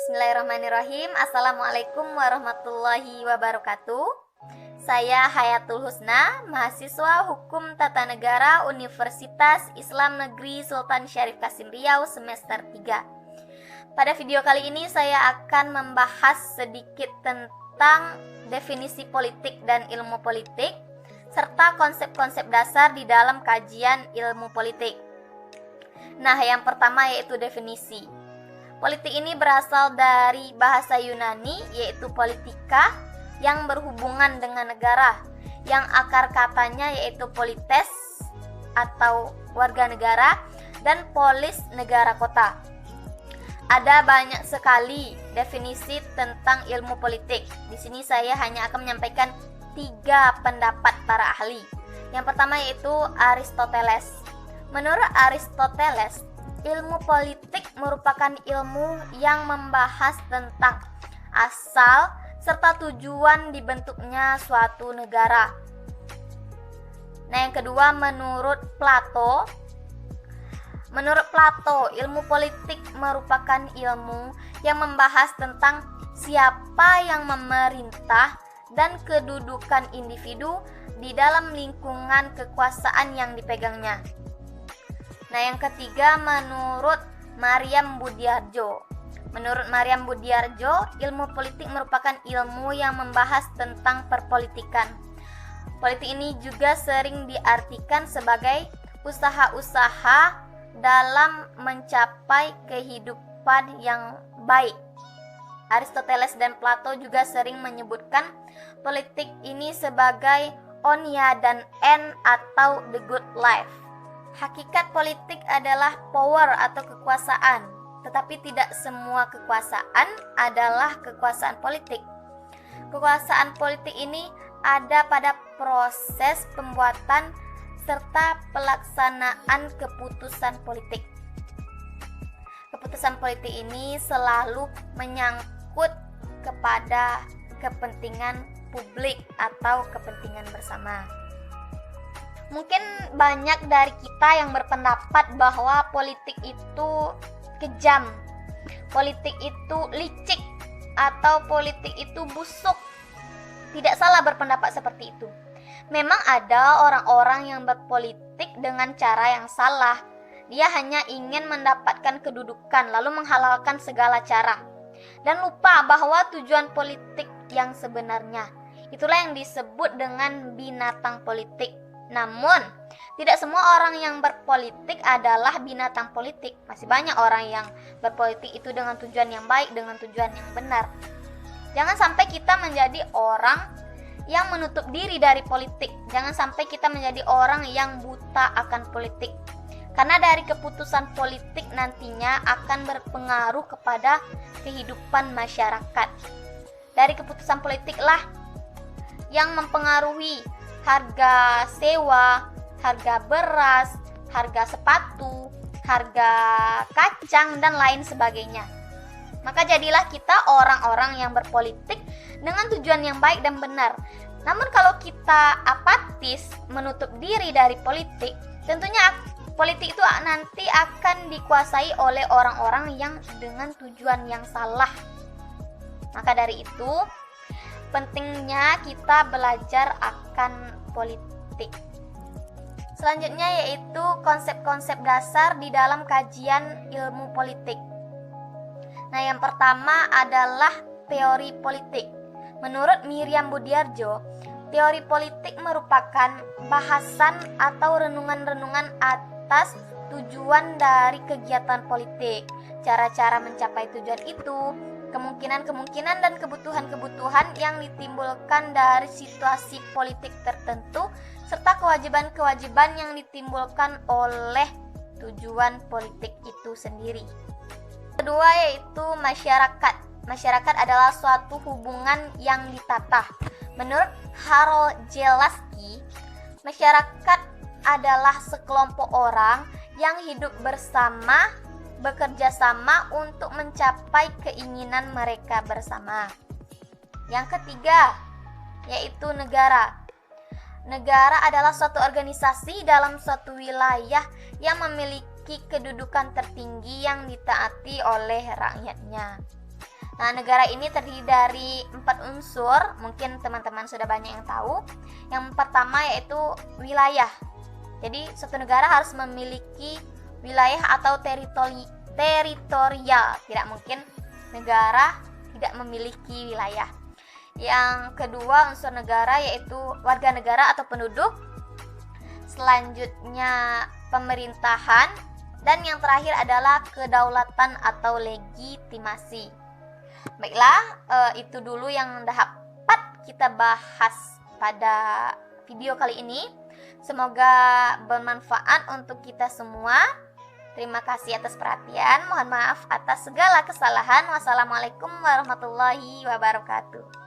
Bismillahirrahmanirrahim. Assalamualaikum warahmatullahi wabarakatuh. Saya Hayatul Husna, mahasiswa Hukum Tata Negara Universitas Islam Negeri Sultan Syarif Kasim Riau semester 3. Pada video kali ini saya akan membahas sedikit tentang definisi politik dan ilmu politik serta konsep-konsep dasar di dalam kajian ilmu politik. Nah, yang pertama yaitu definisi. Politik ini berasal dari bahasa Yunani yaitu politika yang berhubungan dengan negara, yang akar katanya yaitu polites atau warga negara dan polis negara kota. Ada banyak sekali definisi tentang ilmu politik. Di sini saya hanya akan menyampaikan 3 pendapat para ahli. Yang pertama yaitu Aristoteles. Menurut Aristoteles, ilmu politik merupakan ilmu yang membahas tentang asal serta tujuan dibentuknya suatu negara. Nah, yang kedua menurut Plato, ilmu politik merupakan ilmu yang membahas tentang siapa yang memerintah dan kedudukan individu di dalam lingkungan kekuasaan yang dipegangnya. Nah, yang ketiga menurut Maryam Budhyardjo. Menurut Maryam Budhyardjo, ilmu politik merupakan ilmu yang membahas tentang perpolitikan. Politik ini juga sering diartikan sebagai usaha-usaha dalam mencapai kehidupan yang baik. Aristoteles dan Plato juga sering menyebutkan politik ini sebagai onia dan en atau the good life. Hakikat politik adalah power atau kekuasaan, tetapi tidak semua kekuasaan adalah kekuasaan politik. Kekuasaan politik ini ada pada proses pembuatan serta pelaksanaan keputusan politik. Keputusan politik ini selalu menyangkut kepada kepentingan publik atau kepentingan bersama. Mungkin banyak dari kita yang berpendapat bahwa politik itu kejam, politik itu licik, atau politik itu busuk. Tidak salah berpendapat seperti itu. Memang ada orang-orang yang berpolitik dengan cara yang salah. Dia hanya ingin mendapatkan kedudukan lalu menghalalkan segala cara dan lupa bahwa tujuan politik yang sebenarnya. Itulah yang disebut dengan binatang politik. Namun, tidak semua orang yang berpolitik adalah binatang politik. Masih banyak orang yang berpolitik itu dengan tujuan yang baik, dengan tujuan yang benar. Jangan sampai kita menjadi orang yang menutup diri dari politik. Jangan sampai kita menjadi orang yang buta akan politik. Karena dari keputusan politik nantinya akan berpengaruh kepada kehidupan masyarakat. Dari keputusan politiklah yang mempengaruhi harga sewa, harga beras, harga sepatu, harga kacang, dan lain sebagainya. Maka jadilah kita orang-orang yang berpolitik dengan tujuan yang baik dan benar. Namun kalau kita apatis, menutup diri dari politik, tentunya politik itu nanti akan dikuasai oleh orang-orang yang dengan tujuan yang salah. Maka dari itu, pentingnya kita belajar akan politik. Selanjutnya yaitu konsep-konsep dasar di dalam kajian ilmu politik. Nah, yang pertama adalah teori politik. Menurut Maryam Budhyardjo, teori politik merupakan bahasan atau renungan-renungan atas tujuan dari kegiatan politik, cara-cara mencapai tujuan itu, kemungkinan-kemungkinan dan kebutuhan-kebutuhan yang ditimbulkan dari situasi politik tertentu, serta kewajiban-kewajiban yang ditimbulkan oleh tujuan politik itu sendiri. Kedua yaitu masyarakat. Masyarakat adalah suatu hubungan yang ditata. Menurut Harold Jelaski, masyarakat adalah sekelompok orang yang hidup bersama, bekerja sama untuk mencapai keinginan mereka bersama. Yang ketiga yaitu negara. Negara adalah suatu organisasi dalam suatu wilayah yang memiliki kedudukan tertinggi yang ditaati oleh rakyatnya. Nah, negara ini terdiri dari 4 unsur, mungkin teman-teman sudah banyak yang tahu. Yang pertama yaitu wilayah. Jadi suatu negara harus memiliki wilayah atau teritorial. Tidak mungkin negara tidak memiliki wilayah. Yang kedua unsur negara yaitu warga negara atau penduduk. Selanjutnya pemerintahan. Dan yang terakhir adalah kedaulatan atau legitimasi. Baiklah, itu dulu yang dapat kita bahas pada video kali ini. Semoga bermanfaat untuk kita semua. Terima kasih atas perhatian. Mohon maaf atas segala kesalahan. Wassalamualaikum warahmatullahi wabarakatuh.